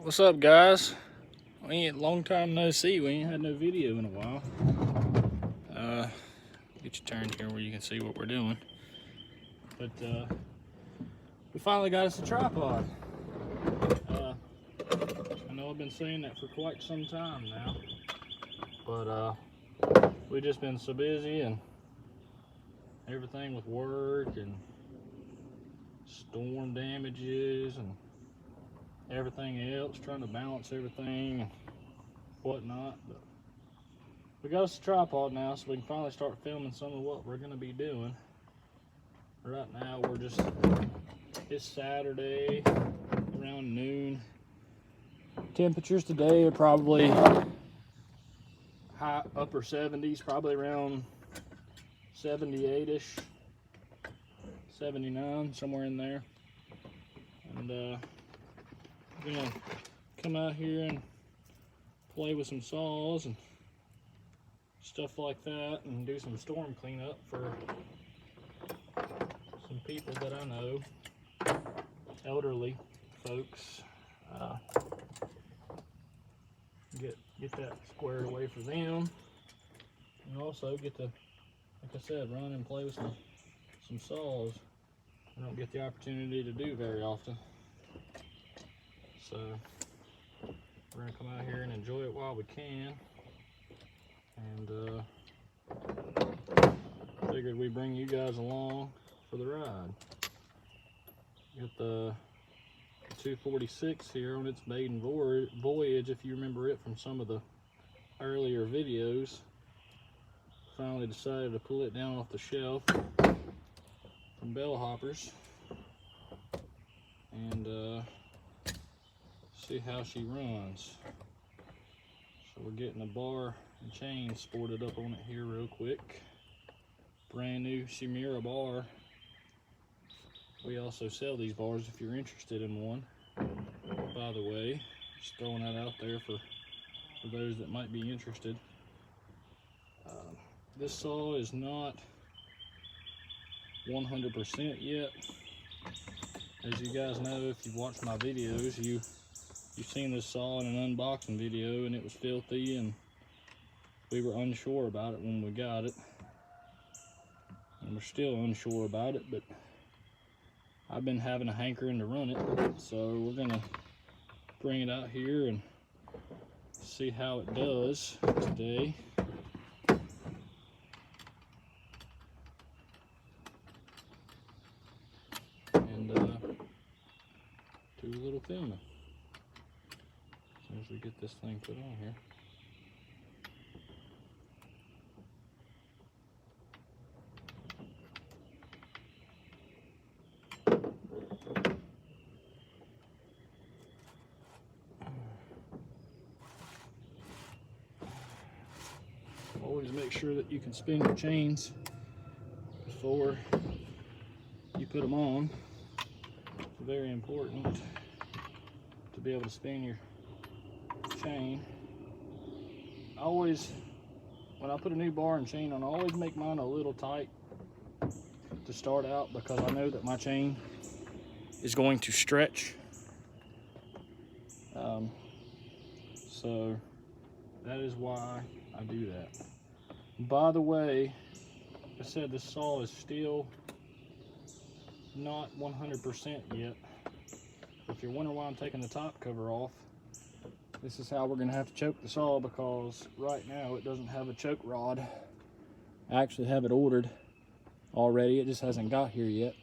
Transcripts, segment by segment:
What's up, guys? We ain't long time no see. We ain't had no video in a while. Get you turned here where you can see what we're doing. But we finally got us a tripod. I know I've been saying that for quite some time now, but we've just been so busy and everything with work and storm damages and everything else, trying to balance everything and whatnot. But we got us a tripod now, so we can finally start filming some of what we're going to be doing. Right now it's Saturday around noon. Temperatures today are probably high upper 70s, probably around 78ish, 79, somewhere in there. And we're gonna come out here and play with some saws and stuff like that, and do some storm cleanup for some people that I know, elderly folks. Get that squared away for them, and also get to, like I said, run and play with some saws. I don't get the opportunity to do very often, so we're gonna come out here and enjoy it while we can. And figured we'd bring you guys along for the ride. Got the 246 here on its maiden voyage, if you remember it from some of the earlier videos. Finally decided to pull it down off the shelf from bell hoppers and see how she runs. So we're getting a bar and chain sported up on it here real quick. Brand new Shimura bar. We also sell these bars if you're interested in one. By the way, just throwing that out there for those that might be interested. This saw is not 100% yet. As you guys know, if you've watched my videos, you've seen this saw in an unboxing video, and it was filthy, and we were unsure about it when we got it. And we're still unsure about it, but I've been having a hankering to run it, so we're gonna bring it out here and see how it does today. And do a little filming as soon as we get this thing put on here. Always make sure that you can spin your chains before you put them on. It's very important to be able to spin your chain. When I put a new bar and chain on, I always make mine a little tight to start out, because I know that my chain is going to stretch. So that is why I do that. By the way, like I said, this saw is still not 100% yet. If you're wondering why I'm taking the top cover off, this is how we're going to have to choke the saw, because right now it doesn't have a choke rod. I actually have it ordered already, it just hasn't got here yet.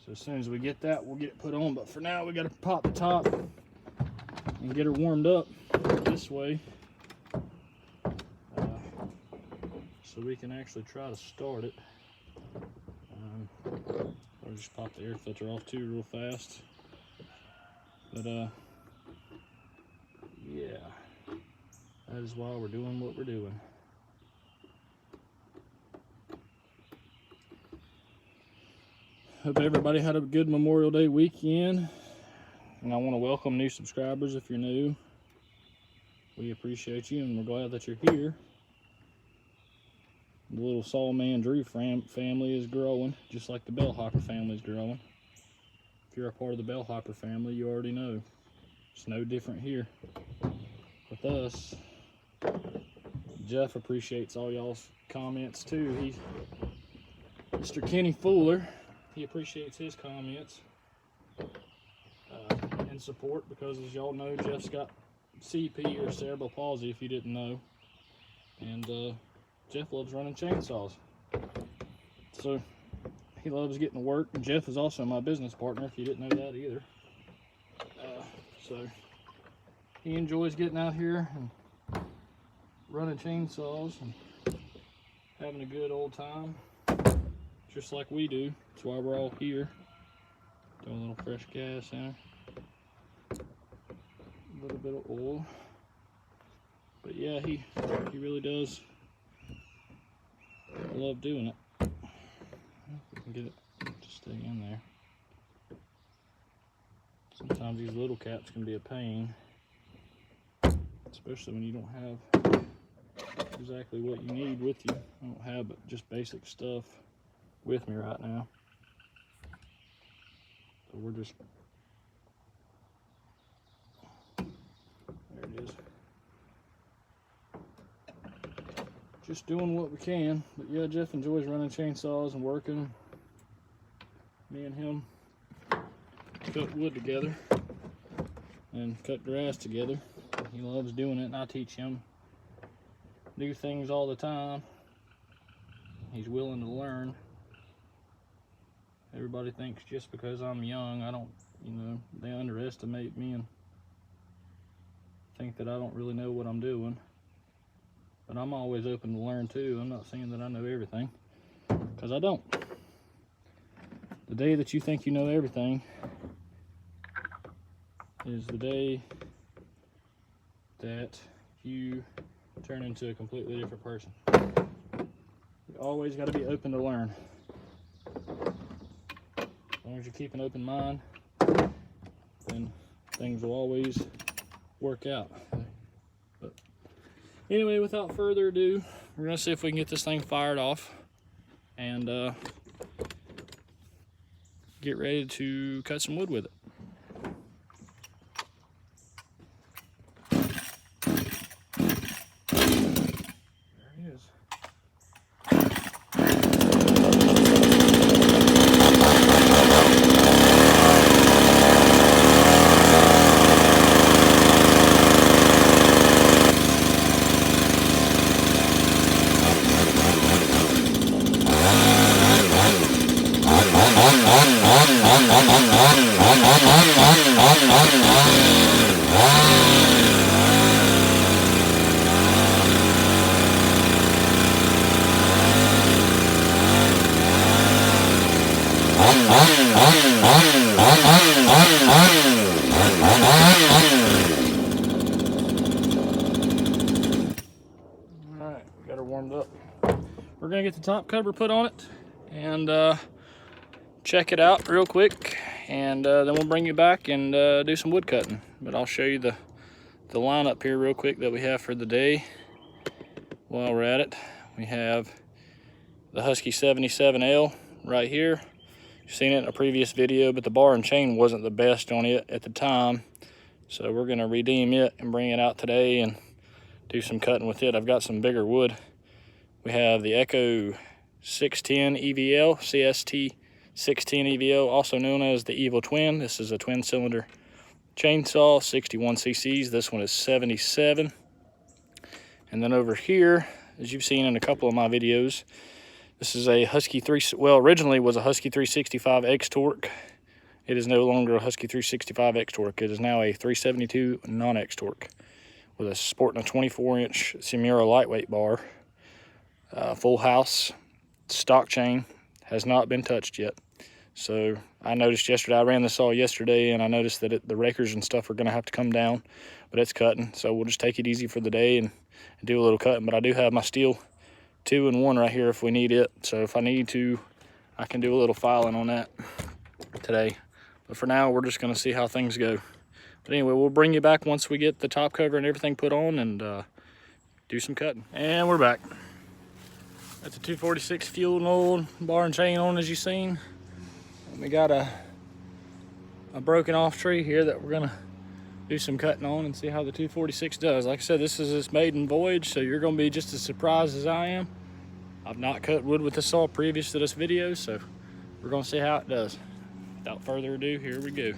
So as soon as we get that, we'll get it put on. But for now, we got to pop the top and get her warmed up this way, so we can actually try to start it. I'll just pop the air filter off too real fast. But yeah, that is why we're doing what we're doing. Hope everybody had a good Memorial Day weekend, and I want to welcome new subscribers if you're new. We appreciate you, and we're glad that you're here. The little Sawman Drew family is growing, just like the bellhopper family is growing. If you're a part of the bellhopper family, you already know. It's no different here with us. Jeff appreciates all y'all's comments too. Mr. Kenny Fuller, he appreciates his comments and support, because as y'all know, Jeff's got CP or cerebral palsy, if you didn't know. And Jeff loves running chainsaws. So he loves getting to work. And Jeff is also my business partner, if you didn't know that either. So he enjoys getting out here and running chainsaws and having a good old time, just like we do. That's why we're all here. Throw a little fresh gas in there, a little bit of oil. But yeah, he really does love doing it. If we can get it to stay in there. Sometimes these little caps can be a pain, especially when you don't have exactly what you need with you. I don't have but just basic stuff with me right now. So we're just, there it is. Just doing what we can. But yeah, Jeff enjoys running chainsaws and working. Me and him cut wood together and cut grass together. He loves doing it, and I teach him new things all the time. He's willing to learn. Everybody thinks just because I'm young, I don't, they underestimate me and think that I don't really know what I'm doing. But I'm always open to learn too. I'm not saying that I know everything, because I don't. The day that you think you know everything is the day that you turn into a completely different person. You always got to be open to learn. As long as you keep an open mind, then things will always work out. But anyway, without further ado, we're going to see if we can get this thing fired off and get ready to cut some wood with it. Alright, we got her warmed up. We're going to get the top cover put on it and check it out real quick, and then we'll bring you back and do some wood cutting. But I'll show you the lineup here real quick that we have for the day. While we're at it, we have the Husky 77L right here. You've seen it in a previous video, but the bar and chain wasn't the best on it at the time, so we're going to redeem it and bring it out today and do some cutting with it. I've got some bigger wood. We have the Echo 610 EVL, CST 610 EVO, also known as the Evil Twin. This is a twin cylinder chainsaw, 61 cc's. This one is 77. And then over here, as you've seen in a couple of my videos, this is a Husky originally was a Husky 365 X-Torque. It is no longer a Husky 365 X-Torque. It is now a 372 non-X-Torque with sporting a 24-inch Simura lightweight bar. Full house, stock chain, has not been touched yet. So I noticed yesterday, I ran this saw yesterday, and I noticed that the rakers and stuff are going to have to come down, but it's cutting. So we'll just take it easy for the day and do a little cutting. But I do have my steel 2-in-1 right here if we need it. So if I need to, I can do a little filing on that today. But for now, we're just going to see how things go. But anyway, we'll bring you back once we get the top cover and everything put on and do some cutting. And we're back. That's a 246 fuel and oil bar and chain on, as you've seen. And we got a broken off tree here that we're gonna do some cutting on and see how the 246 does. Like I said, this is its maiden voyage, so you're gonna be just as surprised as I am. I've not cut wood with this saw previous to this video, so we're gonna see how it does. Without further ado, here we go.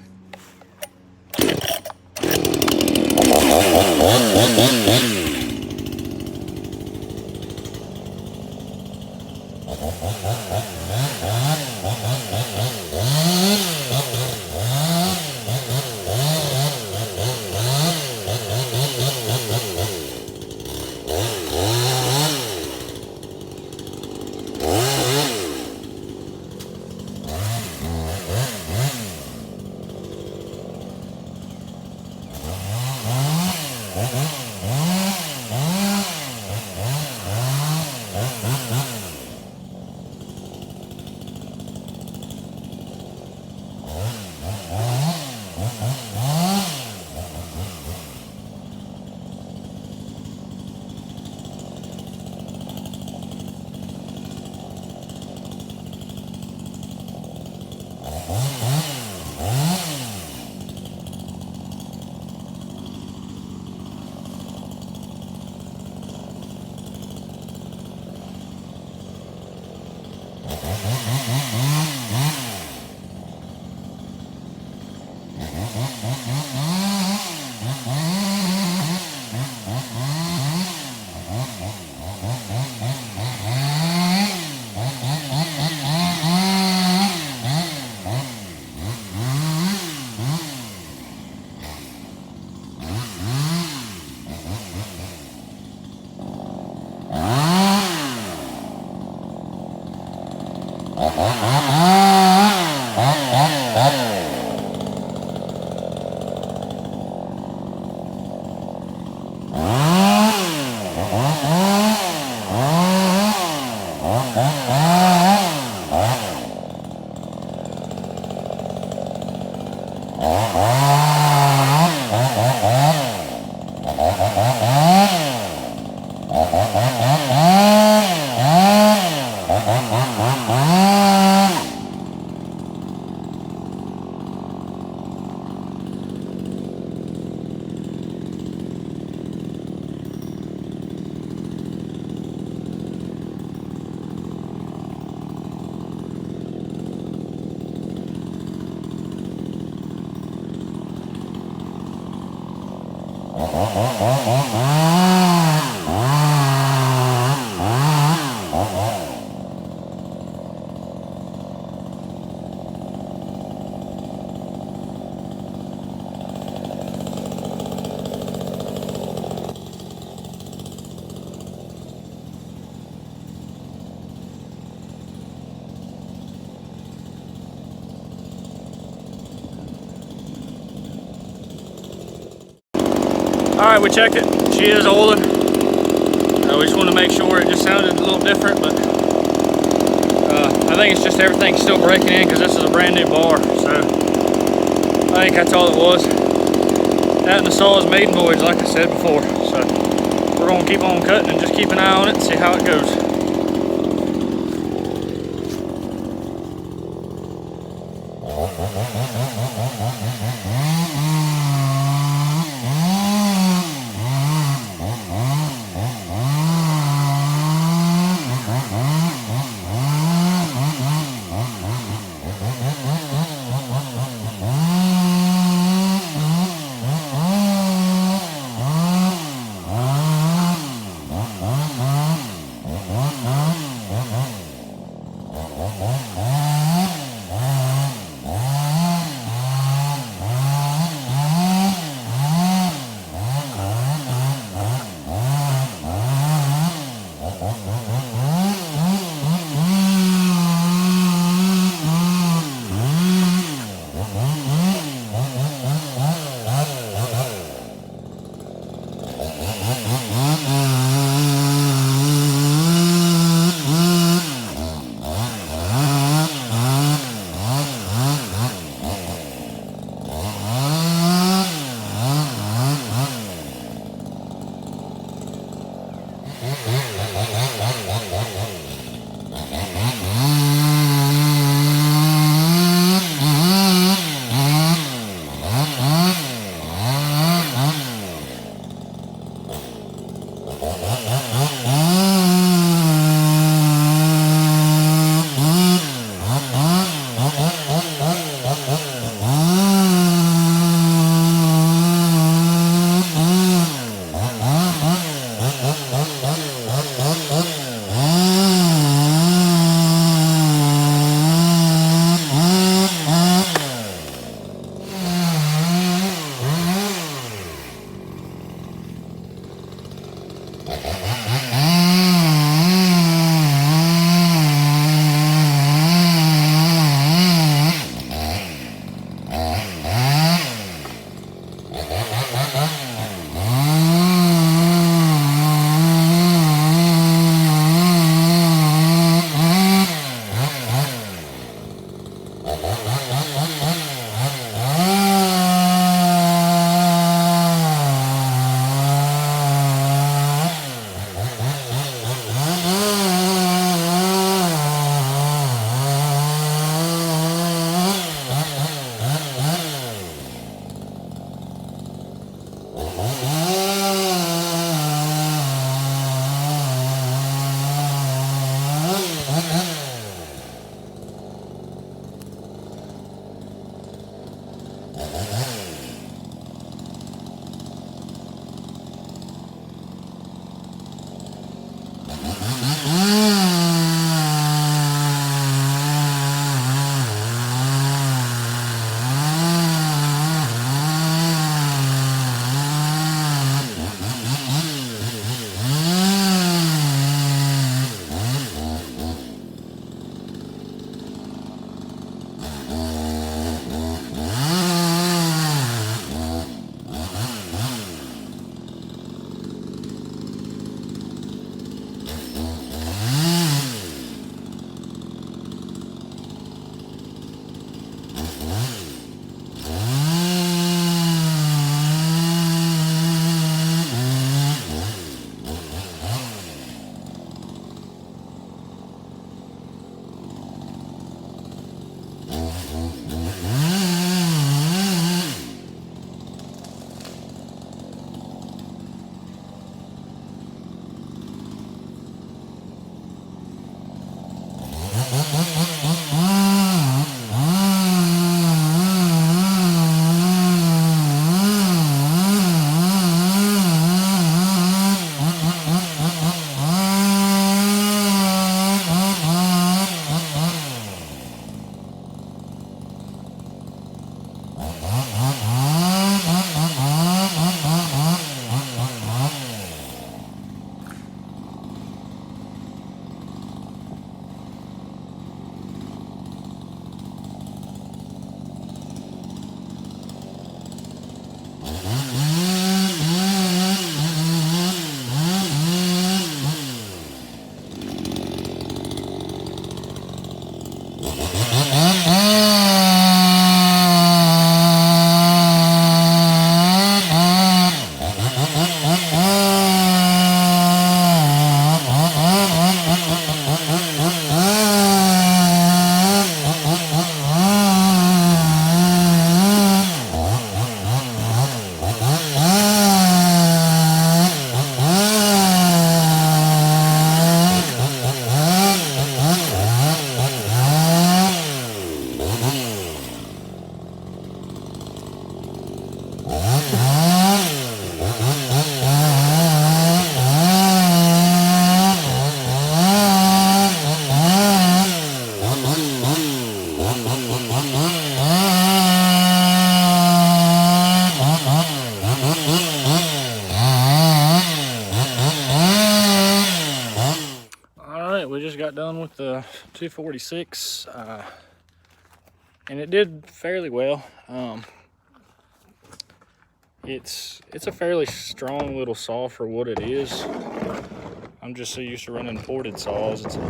All right, we checked it. She is oiling. We just want to make sure. It just sounded a little different, but I think it's just everything's still breaking in because this is a brand new bar. So I think that's all it was. That and the saw is maiden voyage, like I said before. So we're gonna keep on cutting and just keep an eye on it and see how it goes. We just got done with the 246, and it did fairly well. It's a fairly strong little saw for what it is. I'm just so used to running ported saws. It's a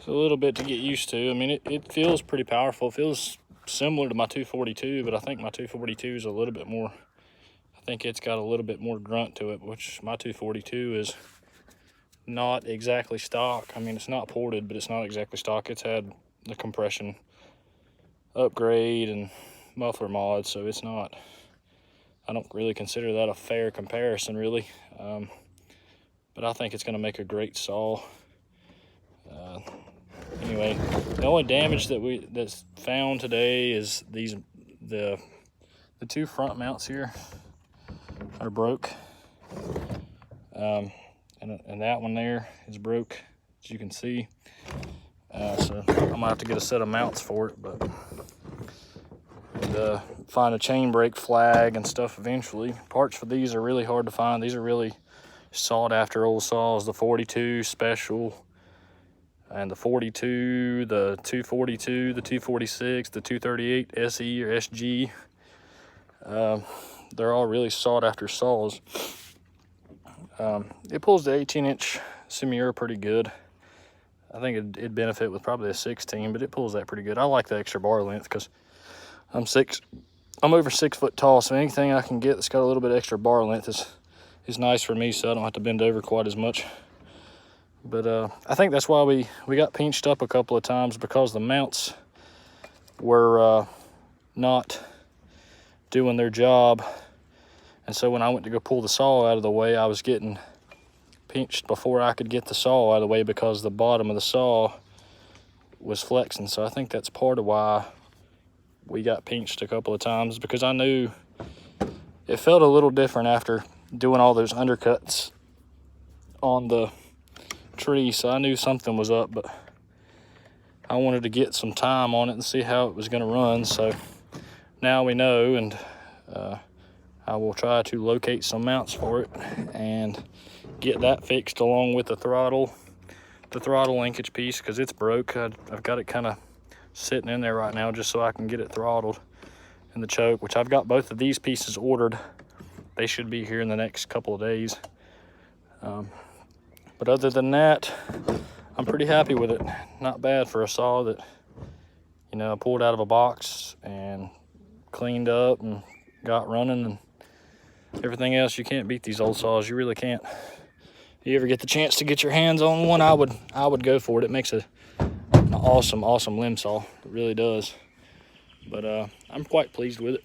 little bit to get used to. I mean, it feels pretty powerful. It feels similar to my 242, but I think my 242 is a little bit more. I think it's got a little bit more grunt to it, which my 242 is not exactly stock. I mean, it's not ported, but it's not exactly stock. It's had the compression upgrade and muffler mods, so it's not, I don't really consider that a fair comparison, really. But I think it's going to make a great saw. Anyway, the only damage that's found today is the two front mounts here are broke. And that one there is broke, as you can see. So I'm gonna have to get a set of mounts for it, but find a chain brake flag and stuff eventually. Parts for these are really hard to find. These are really sought after old saws. The 42 special, and the 42, the 242, the 246, the 238 SE or SG. They're all really sought after saws. It pulls the 18-inch Semiura pretty good. I think it'd benefit with probably a 16, but it pulls that pretty good. I like the extra bar length because I'm over 6 foot tall, so anything I can get that's got a little bit extra bar length is nice for me, so I don't have to bend over quite as much. But I think that's why we got pinched up a couple of times, because the mounts were not doing their job. And so when I went to go pull the saw out of the way, I was getting pinched before I could get the saw out of the way because the bottom of the saw was flexing. So I think that's part of why we got pinched a couple of times, because I knew it felt a little different after doing all those undercuts on the tree. So I knew something was up, but I wanted to get some time on it and see how it was going to run. So now we know, and I will try to locate some mounts for it and get that fixed along with the throttle linkage piece, because it's broke. I've got it kind of sitting in there right now just so I can get it throttled, and the choke, which I've got both of these pieces ordered. They should be here in the next couple of days. But other than that, I'm pretty happy with it. Not bad for a saw that, you know, I pulled out of a box and cleaned up and got running, and everything else. You can't beat these old saws. You really can't. If you ever get the chance to get your hands on one, I would go for it. It makes an awesome limb saw. It really does. But I'm quite pleased with it.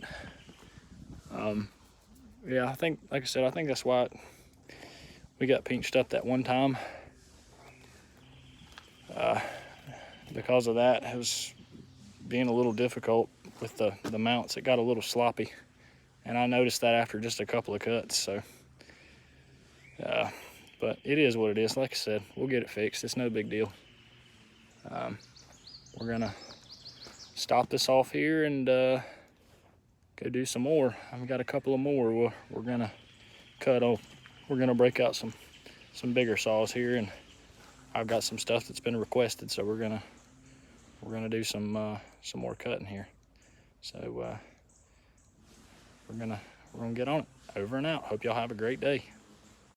Yeah, I think, like I said, I think that's why we got pinched up that one time. Because of that, it was being a little difficult with the mounts. It got a little sloppy. And I noticed that after just a couple of cuts, so. But it is what it is. Like I said, we'll get it fixed. It's no big deal. We're gonna stop this off here and go do some more. I've got a couple of more we're gonna cut off. We're gonna break out some bigger saws here, and I've got some stuff that's been requested, so we're gonna do some more cutting here. So we're gonna get on it. Over and out. Hope y'all have a great day.